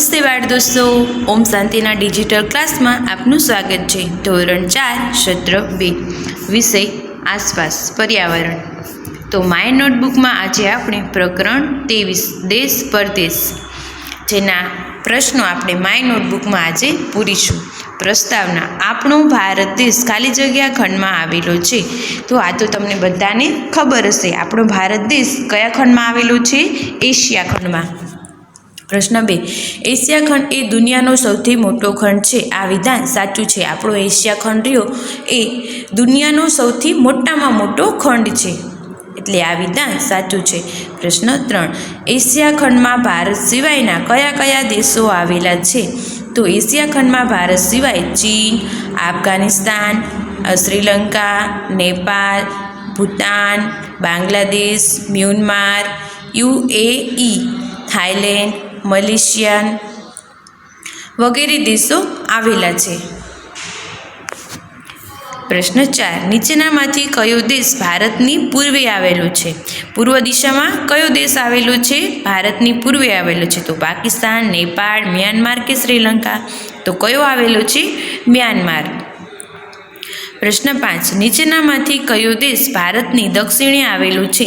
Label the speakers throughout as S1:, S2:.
S1: નમસ્તે બાળ દોસ્તો, ઓમ શાંતિના ડિજિટલ ક્લાસમાં આપનું સ્વાગત છે। ધોરણ 4 સત્ર 2 વિષય આસપાસ પર્યાવરણ। તો માય નોટબુકમાં આજે આપણે પ્રકરણ 23 દેશ પરદેશ જેના પ્રશ્નો આપણે માય નોટબુકમાં આજે પૂરીશું। પ્રસ્તાવના: આપણો ભારત દેશ ખાલી જગ્યા ખંડમાં આવેલો છે। તો આ તો તમને બધાને ખબર હશે, આપણો ભારત દેશ કયા ખંડમાં આવેલો છે? એશિયા ખંડમાં। પ્રશ્ન 2, એશિયા ખંડ એ દુનિયાનો સૌથી મોટો ખંડ છે। આ વિધાન સાચું છે। આપણો એશિયા ખંડ રહ્યો એ દુનિયાનો સૌથી મોટામાં મોટો ખંડ છે, એટલે આ વિધાન સાચું છે। પ્રશ્ન 3, એશિયા ખંડમાં ભારત સિવાયના કયા કયા દેશો આવેલા છે? તો એશિયા ખંડમાં ભારત સિવાય ચીન, Afghanistan, Sri Lanka, Nepal, Bhutan, Bangladesh, Myanmar, UAE, Thailand, Malaysia વગેરે દેશો આવેલા છે। પ્રશ્ન 4, નીચેનામાંથી કયો દેશ ભારતની પૂર્વે આવેલો છે? પૂર્વ દિશામાં કયો દેશ આવેલો છે? ભારતની પૂર્વે આવેલો છે। તો પાકિસ્તાન, નેપાળ, મ્યાનમાર કે શ્રીલંકા? તો કયો આવેલો છે? મ્યાનમાર। પ્રશ્ન 5, નીચેનામાંથી કયો દેશ ભારતની દક્ષિણે આવેલો છે?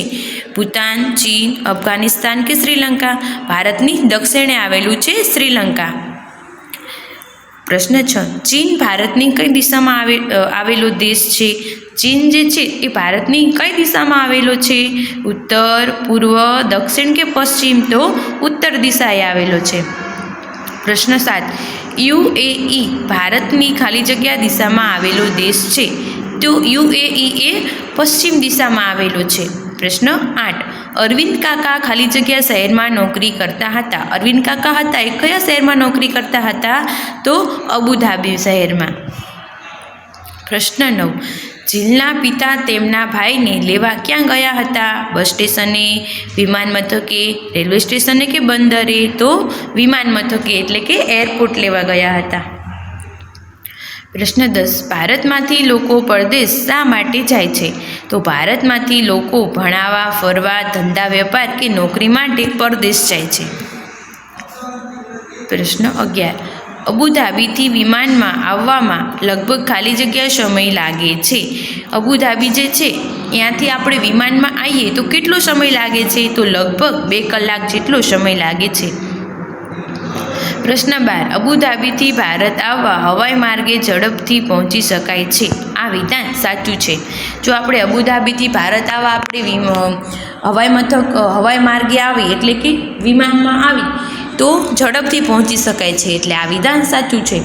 S1: ભૂટાન, ચીન, અફઘાનિસ્તાન કે શ્રીલંકા? ભારતની દક્ષિણે આવેલું છે શ્રીલંકા। પ્રશ્ન 6, ચીન ભારતની કઈ દિશામાં આવેલો દેશ છે? ચીન જે છે એ ભારતની કઈ દિશામાં આવેલો છે? ઉત્તર, પૂર્વ, દક્ષિણ કે પશ્ચિમ? તો ઉત્તર દિશાએ આવેલો છે। પ્રશ્ન 7, UAE ભારતની ખાલી જગ્યા દિશામાં આવેલો દેશ છે। તો UAE એ પશ્ચિમ દિશામાં આવેલો છે। પ્રશ્ન 8, અરવિંદ કાકા ખાલી જગ્યા શહેરમાં નોકરી કરતા હતા। અરવિંદ કાકા હતા એ કયા શહેરમાં નોકરી કરતા હતા? તો અબુધાબી શહેરમાં। પ્રશ્ન 9, જીલના પિતા તેમના ભાઈને લેવા ક્યાં ગયા હતા? બસ સ્ટેશને, વિમાન મથકે, રેલવે સ્ટેશને કે બંદરે? તો વિમાન મથકે એટલે કે એરપોર્ટ લેવા ગયા હતા। પ્રશ્ન 10, ભારતમાંથી લોકો પરદેશ શા માટે જાય છે? તો ભારતમાંથી લોકો ભણાવવા, ફરવા, ધંધા વેપાર કે નોકરી માટે પરદેશ જાય છે। પ્રશ્ન 11, અબુધાબીથી વિમાનમાં આવવામાં લગભગ ખાલી જગ્યા સમય લાગે છે? અબુધાબી જે છે ત્યાંથી આપણે વિમાનમાં આવીએ તો કેટલો સમય લાગે છે? તો લગભગ 2 કલાક જેટલો સમય લાગે છે। પ્રશ્ન 12, અબુધાબીથી ભારત આવવા હવાઈ માર્ગે ઝડપથી પહોંચી શકાય છે? આ વિધાન સાચું છે। જો આપણે અબુધાબીથી ભારત આવવા આપણે હવાઈ માર્ગે આવી એટલે કે વિમાનમાં આવી તો ઝડપથી પહોંચી શકાય છે, એટલે આ વિધાન સાચું છે।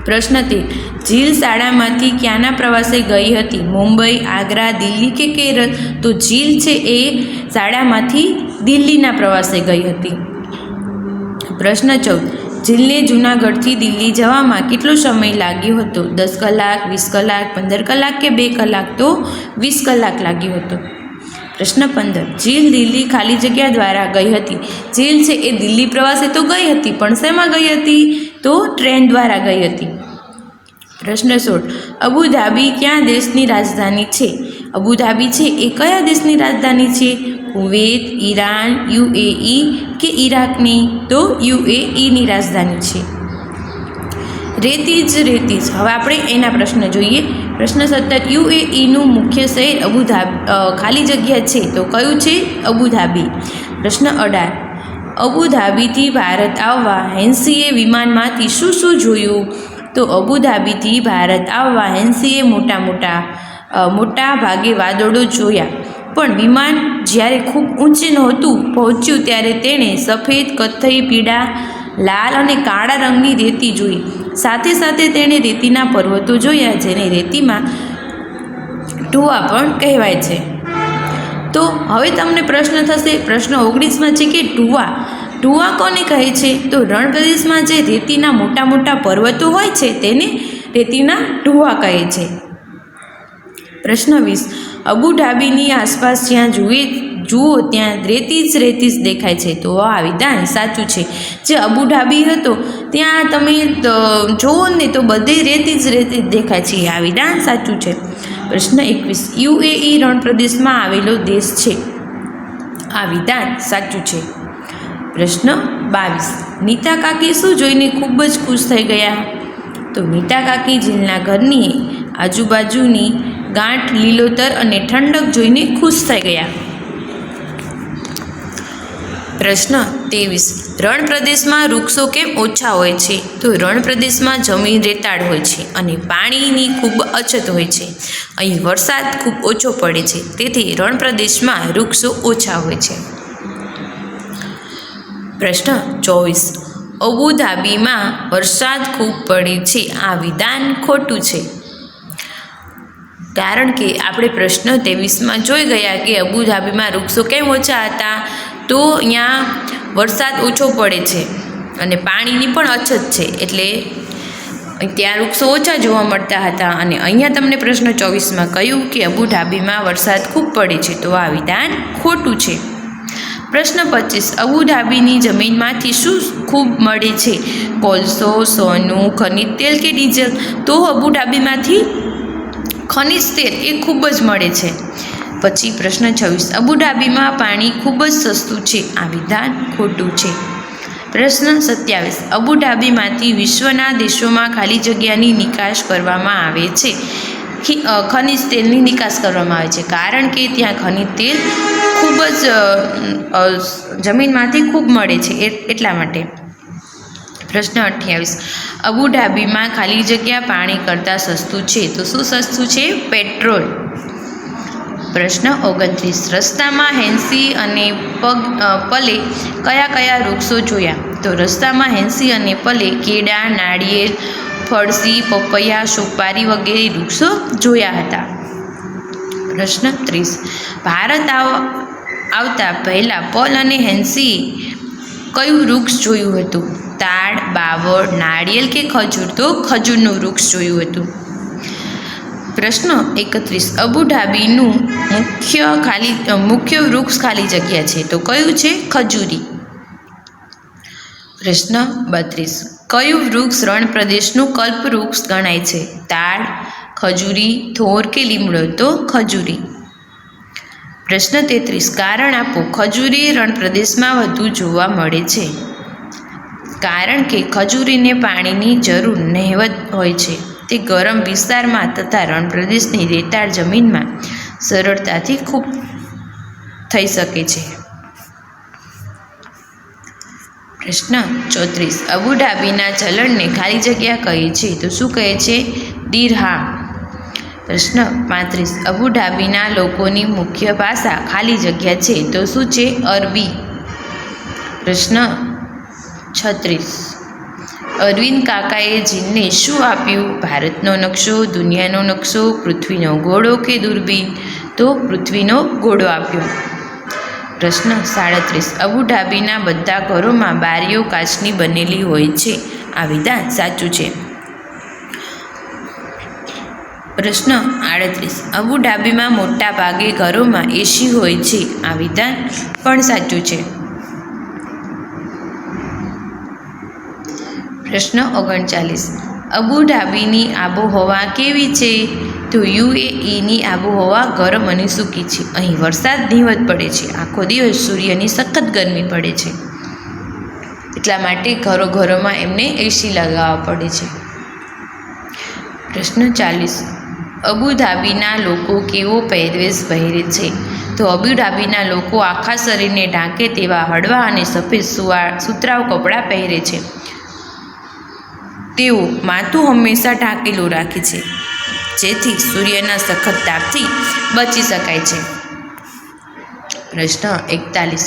S1: પ્રશ્ન 13, જીલ શાળામાંથી ક્યાંના પ્રવાસે ગઈ હતી? મુંબઈ, આગ્રા, દિલ્હી કે કેરળ? તો જીલ છે એ શાળામાંથી દિલ્હીના પ્રવાસે ગઈ હતી। પ્રશ્ન 14, જીલને જૂનાગઢથી દિલ્હી જવામાં કેટલો સમય લાગ્યો હતો? 10 કલાક, 20 કલાક, 15 કલાક કે 2 કલાક? તો 20 કલાક લાગ્યો હતો। પ્રશ્ન 15, જીલ દિલ્હી ખાલી જગ્યા દ્વારા ગઈ હતી। જીલ છે એ દિલ્હી પ્રવાસે તો ગઈ હતી, પણ શેમાં ગઈ હતી? તો ટ્રેન દ્વારા ગઈ હતી। પ્રશ્ન 16, અબુધાબી કયા દેશની રાજધાની છે? અબુધાબી છે એ કયા દેશની રાજધાની છે? કુવૈત, ઈરાન, UAE કે ઈરાકની? તો UAEની રાજધાની છે। રેતીજ હવે આપણે એના પ્રશ્ન જોઈએ। પ્રશ્ન 17, UAEનું મુખ્ય શહેર ખાલી જગ્યા છે તો કયું છે? અબુધાબી। પ્રશ્ન 18, અબુધાબીથી ભારત આવવા હેન્સીએ વિમાનમાંથી શું શું જોયું? તો અબુધાબીથી ભારત આવવા હેન્સીએ મોટા ભાગે વાદળો જોયા, પણ વિમાન જ્યારે ખૂબ ઊંચે નહોતું પહોંચ્યું ત્યારે તેણે સફેદ, કથ્થઈ, પીળા, લાલ અને કાળા રંગની રેતી જોઈ। સાથે સાથે તેણે રેતીના પર્વતો જોયા, જેને રેતીમાં ઢૂવા પણ કહેવાય છે। તો હવે તમને પ્રશ્ન થશે, પ્રશ્ન 19માં છે કે ઢૂવા કોને કહે છે? તો રણ પ્રદેશમાં જે રેતીના મોટા મોટા પર્વતો હોય છે તેને રેતીના ઢૂવા કહે છે। પ્રશ્ન 20, અબુધાબીની આસપાસ જ્યાં જુઓ ત્યાં રેતી જ દેખાય છે? તો આ વિધાન સાચું છે। જે અબુધાબી હતો ત્યાં તમે જુઓ ને તો બધે રેતી જ દેખાય છે, આ વિધાન સાચું છે। પ્રશ્ન 21, UAE રણ પ્રદેશમાં આવેલો દેશ છે? આ વિધાન સાચું છે। પ્રશ્ન 22 નીતા કાકી શું જોઈને ખૂબ જ ખુશ થઈ ગયા? તો નીતા કાકી જીલના ઘરની આજુબાજુની ગાંઠ લીલોતર અને ઠંડક જોઈને ખુશ થઈ ગયા. પ્રશ્ન 23 રણ પ્રદેશમાં વૃક્ષો કેમ ઓછા હોય છે? તો રણ પ્રદેશમાં જમીન રેતાળ હોય છે અને પાણીની ખૂબ અછત હોય છે. અહીં વરસાદ ખૂબ ઓછો પડે છે, તેથી રણ પ્રદેશમાં વૃક્ષો ઓછા હોય છે. પ્રશ્ન 24 અબુધાબીમાં વરસાદ ખૂબ પડે છે, આ વિધાન ખોટું છે. કારણ કે આપણે પ્રશ્ન 23માં જોઈ ગયા કે અબુધાબીમાં વૃક્ષો કેમ ઓછા હતા? તો અહીંયા વરસાદ ઓછો પડે છે અને પાણીની પણ અછત છે, એટલે ત્યાં વૃક્ષો ઓછા જોવા મળતા હતા. અને અહીંયા તમને પ્રશ્ન 24માં કહ્યું કે અબુધાબીમાં વરસાદ ખૂબ પડે છે, તો આ વિધાન ખોટું છે. પ્રશ્ન 25 અબુધાબીની જમીનમાંથી શું ખૂબ મળે છે? કોલસો, સોનું, ખનિજ તેલ કે ડીઝલ? તો અબુધાબીમાંથી ખનિજ તેલ એ ખૂબ જ મળે છે. પછી પ્રશ્ન 26 અબુધાબીમાં પાણી ખૂબ જ સસ્તું છે, આ વિધાન ખોટું છે. પ્રશ્ન 27 અબુધાબીમાંથી વિશ્વના દેશોમાં ખાલી જગ્યાની નિકાસ કરવામાં આવે છે. ખનિજ તેલની નિકાસ કરવામાં આવે છે, કારણ કે ત્યાં ખનિજ તેલ ખૂબ જ જમીનમાંથી ખૂબ મળે છે, એટલા માટે. પ્રશ્ન 28 અબુધાબીમાં ખાલી જગ્યા પાણી કરતાં સસ્તું છે, તો શું સસ્તું છે? પેટ્રોલ. પ્રશ્ન 29 રસ્તામાં હેન્સી અને પલે કયા કયા વૃક્ષો જોયા? તો રસ્તામાં હેન્સી અને પલે કેળા, નાળિયેર, ફળસી, પપૈયા, સોપારી વગેરે વૃક્ષો જોયા હતા. પ્રશ્ન 30 ભારત આવતા પહેલાં પલ અને હેન્સી કયું વૃક્ષ જોયું હતું? તાડ, બાવળ, નાળિયેર કે ખજૂર? તો ખજૂરનું વૃક્ષ જોયું હતું. પ્રશ્ન 31 અબુધાબીનું મુખ્ય વૃક્ષ ખાલી જગ્યા છે, તો કયું છે? ખજૂરી. પ્રશ્ન 32 કયું વૃક્ષ રણ પ્રદેશનું કલ્પવૃક્ષ ગણાય છે? તાડ, ખજૂરી, થોર કે લીમડો? તો ખજૂરી. પ્રશ્ન 33 કારણ આપો. ખજૂરી રણ પ્રદેશમાં વધુ જોવા મળે છે, કારણ કે ખજૂરીને પાણીની જરૂર નહિવત હોય છે. તે ગરમ વિસ્તારમાં તથા રણ પ્રદેશની રેતાળ જમીનમાં સરળતાથી ખૂબ થઈ શકે છે. પ્રશ્ન 34 અબુધાબીના ચલણને ખાલી જગ્યા કહે છે, તો શું કહે છે? દિરહામ. પ્રશ્ન 35 અબુધાબીના લોકોની મુખ્ય ભાષા ખાલી જગ્યા છે, તો શું છે? અરબી. પ્રશ્ન 36 અરવિંદ કાકાએ જીનને શું આપ્યું? ભારતનો નકશો, દુનિયાનો નકશો, પૃથ્વીનો ગોળો કે દૂરબીન? તો પૃથ્વીનો ગોળો આપ્યો. પ્રશ્ન 37 અબુધાબીના બધા ઘરોમાં બારીઓ કાચની બનેલી હોય છે, આ વિધાન સાચું છે. પ્રશ્ન 38 અબુધાબીમાં મોટા ભાગે ઘરોમાં એસી હોય છે, આ વિધાન પણ સાચું છે. પ્રશ્ન 39 અબુધાબીની આબોહવા કેવી છે? તો યુએઈની આબોહવા ગરમ અને સૂકી છે. અહીં વરસાદ નહિવત પડે છે, આખો દિવસ સૂર્યની સખત ગરમી પડે છે, એટલા માટે ઘરોમાં એમને એસી લગાવવા પડે છે. પ્રશ્ન 40 અબુધાબીના લોકો કેવો પહેરવેશ પહેરે છે? તો અબુધાબીના લોકો આખા શરીરને ઢાંકે તેવા હળવા અને સફેદ સુતરાઉ કપડાં પહેરે છે. તેઓ માથું હંમેશા ઢાંકેલું રાખે છે, જેથી સૂર્યના સખત તાપથી બચી શકાય છે. પ્રશ્ન 41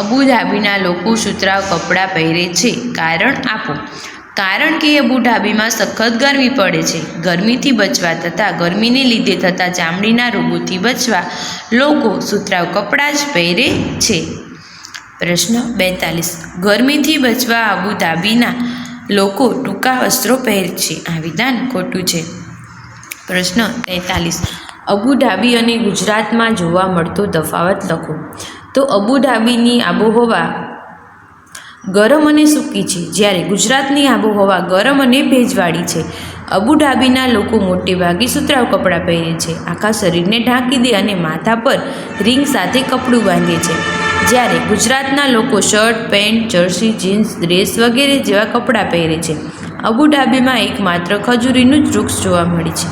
S1: અબુધાબીના લોકો સુતરાઉ કપડાં પહેરે છે, કારણ આપો. કારણ કે અબુધાબીમાં સખત ગરમી પડે છે. ગરમીથી બચવા તથા ગરમીને લીધે થતા ચામડીના રોગોથી બચવા લોકો સુતરાઉ કપડાં જ પહેરે છે. પ્રશ્ન 42 ગરમીથી બચવા અબુધાબીના લોકો ટૂંકા વસ્ત્રો પહેરે છે, આ વિધાન ખોટું છે. પ્રશ્ન 43 અબુધાબી અને ગુજરાતમાં જોવા મળતો તફાવત લખો. તો અબુધાબીની આબોહવા ગરમ અને સૂકી છે, જ્યારે ગુજરાતની આબોહવા ગરમ અને ભેજવાળી છે. અબુધાબીના લોકો મોટે ભાગે સુતરાઉ કપડાં પહેરે છે, આખા શરીરને ઢાંકી દે અને માથા પર રીંગ સાથે કપડું બાંધે છે. જ્યારે ગુજરાતના લોકો shirt, pant, jersey, jeans, dress વગેરે જેવા કપડાં પહેરે છે. અબુધાબીમાં એકમાત્ર ખજૂરીનું જ વૃક્ષ જોવા મળે છે.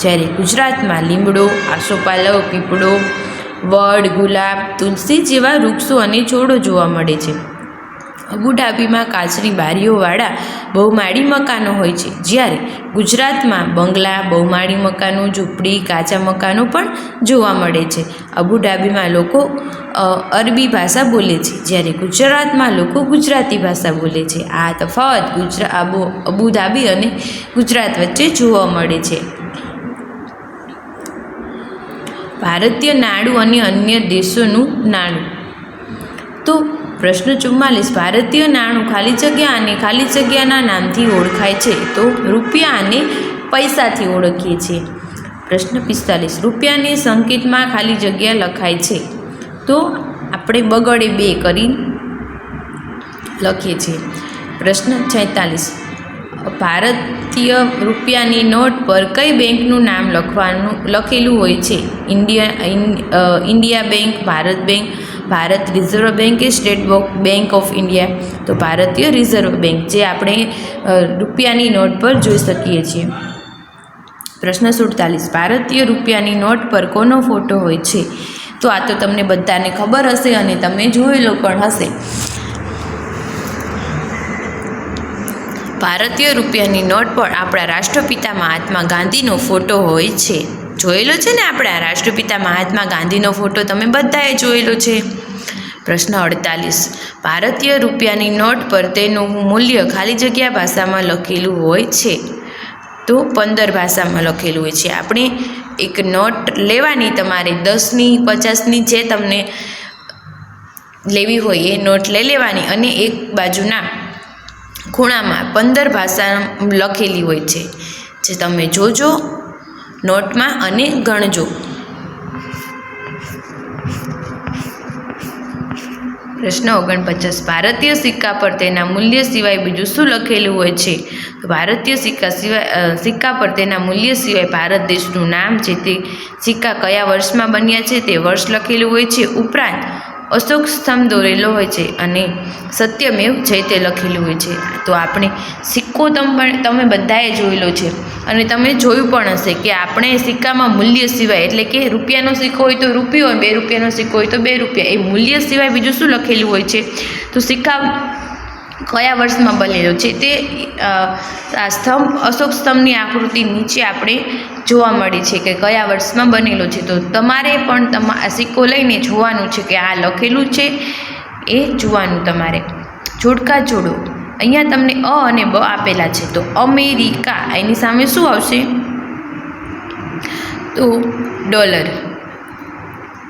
S1: જ્યારે ગુજરાતમાં લીમડો, આસોપાલવ, પીપળો, વડ, ગુલાબ, તુલસી જેવા વૃક્ષો અને છોડો જોવા મળે છે. અબુધાબીમાં કાચની બારીઓવાળા બહુમાળી મકાનો હોય છે, જ્યારે ગુજરાતમાં બંગલા, બહુમાળી મકાનો, ઝૂંપડી, કાચા મકાનો પણ જોવા મળે છે. અબુધાબીમાં લોકો અરબી ભાષા બોલે છે, જ્યારે ગુજરાતમાં લોકો ગુજરાતી ભાષા બોલે છે. આ તફાવત અબુધાબી અને ગુજરાત વચ્ચે જોવા મળે છે. ભારતીય નાણું અને અન્ય દેશોનું નાણું. તો પ્રશ્ન 44, ભારતીય નાણું ખાલી જગ્યા અને ખાલી જગ્યાના નામથી ઓળખાય છે. તો રૂપિયા અને પૈસાથી ઓળખીએ છીએ. પ્રશ્ન 45, રૂપિયાની સંકેતમાં ખાલી જગ્યા લખાય છે. તો આપણે બગડે 2 કરી લખીએ છીએ. પ્રશ્ન 46, ભારતીય રૂપિયાની નોટ પર કઈ બેંકનું નામ લખેલું હોય છે? India bank, Bharat bank, Bharat reserve bank કે સ્ટેટ બેંક ઓફ ઇન્ડિયા? તો ભારતીય રિઝર્વ બેંક, જે આપણે રૂપિયાની નોટ પર જોઈ શકીએ છીએ. પ્રશ્ન 47, ભારતીય રૂપિયાની નોટ પર કોનો ફોટો હોય છે? તો આ તો તમને બધાને ખબર હશે અને તમે જોયેલો પણ હશે. ભારતીય રૂપિયાની નોટ પર આપણા રાષ્ટ્રપિતા મહાત્મા ગાંધીનો ફોટો હોય છે. જોયેલો છે ને આપણા રાષ્ટ્રપિતા મહાત્મા ગાંધીનો ફોટો તમે બધાએ જોયેલો છે. પ્રશ્ન 48, ભારતીય રૂપિયાની નોટ પર તેનું મૂલ્ય ખાલી જગ્યા ભાષામાં લખેલું હોય છે. તો 15 ભાષામાં લખેલું હોય છે. આપણે એક નોટ લેવાની, તમારે 10ની, 50ની જે તમને લેવી હોય એ નોટ લઈ લેવાની અને એક બાજુના ખૂણામાં 15 ભાષા લખેલી હોય છે, જે તમે જોજો નોટમાં અને ગણજો. પ્રશ્ન 49, ભારતીય સિક્કા પર તેના મૂલ્ય સિવાય બીજું શું લખેલું હોય છે? તો ભારતીય સિક્કા પર તેના મૂલ્ય સિવાય ભારત દેશનું નામ છે, તે સિક્કા કયા વર્ષમાં બન્યા છે તે વર્ષ લખેલું હોય છે. ઉપરાંત અશોક સ્તંભ દોરેલો હોય છે અને સત્યમેવ જયતે લખેલું હોય છે. તો આપણે સિક્કો તમે બધાએ જોયેલો છે અને તમે જોયું પણ હશે કે આપણે સિક્કામાં મૂલ્ય સિવાય, એટલે કે રૂપિયાનો સિક્કો હોય તો રૂપિયો, 2 રૂપિયાનો સિક્કો હોય તો 2 રૂપિયા, એ મૂલ્ય સિવાય બીજું શું લખેલું હોય છે? તો સિક્કા કયા વર્ષમાં બનેલો છે તે આ સ્તંભ, અશોક સ્તંભની આકૃતિ નીચે આપણે જોવા મળે છે કે કયા વર્ષમાં બનેલો છે. તો તમારે પણ આ સિક્કો લઈને જોવાનું છે કે આ લખેલું છે એ જોવાનું તમારે. જોડકા જોડો. અહીંયા તમને અ અને બ આપેલા છે. તો અમેરિકા, એની સામે શું આવશે? તો ડોલર.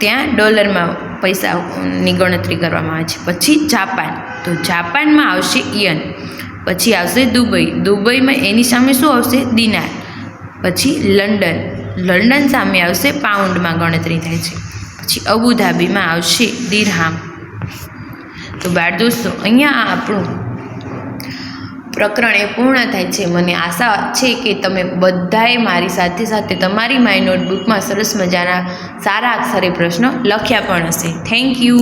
S1: ત્યાં ડોલરમાં પૈસાની ગણતરી કરવામાં આવે છે. પછી જાપાન, તો જાપાનમાં આવશે યન. પછી આવશે દુબઈ, દુબઈમાં એની સામે શું આવશે? દિનાર. પછી લંડન, લંડન સામે આવશે પાઉન્ડમાં ગણતરી થાય છે. પછી અબુધાબીમાં આવશે દિરહામ. તો બાળ દોસ્તો, અહીંયા આપણું પ્રકરણ એ પૂર્ણ થાય છે. મને આશા છે કે તમે બધાએ મારી સાથે સાથે તમારી માય નોટબુકમાં સરસ મજાના સારા અક્ષરે પ્રશ્નો લખ્યા પણ હશે. Thank you.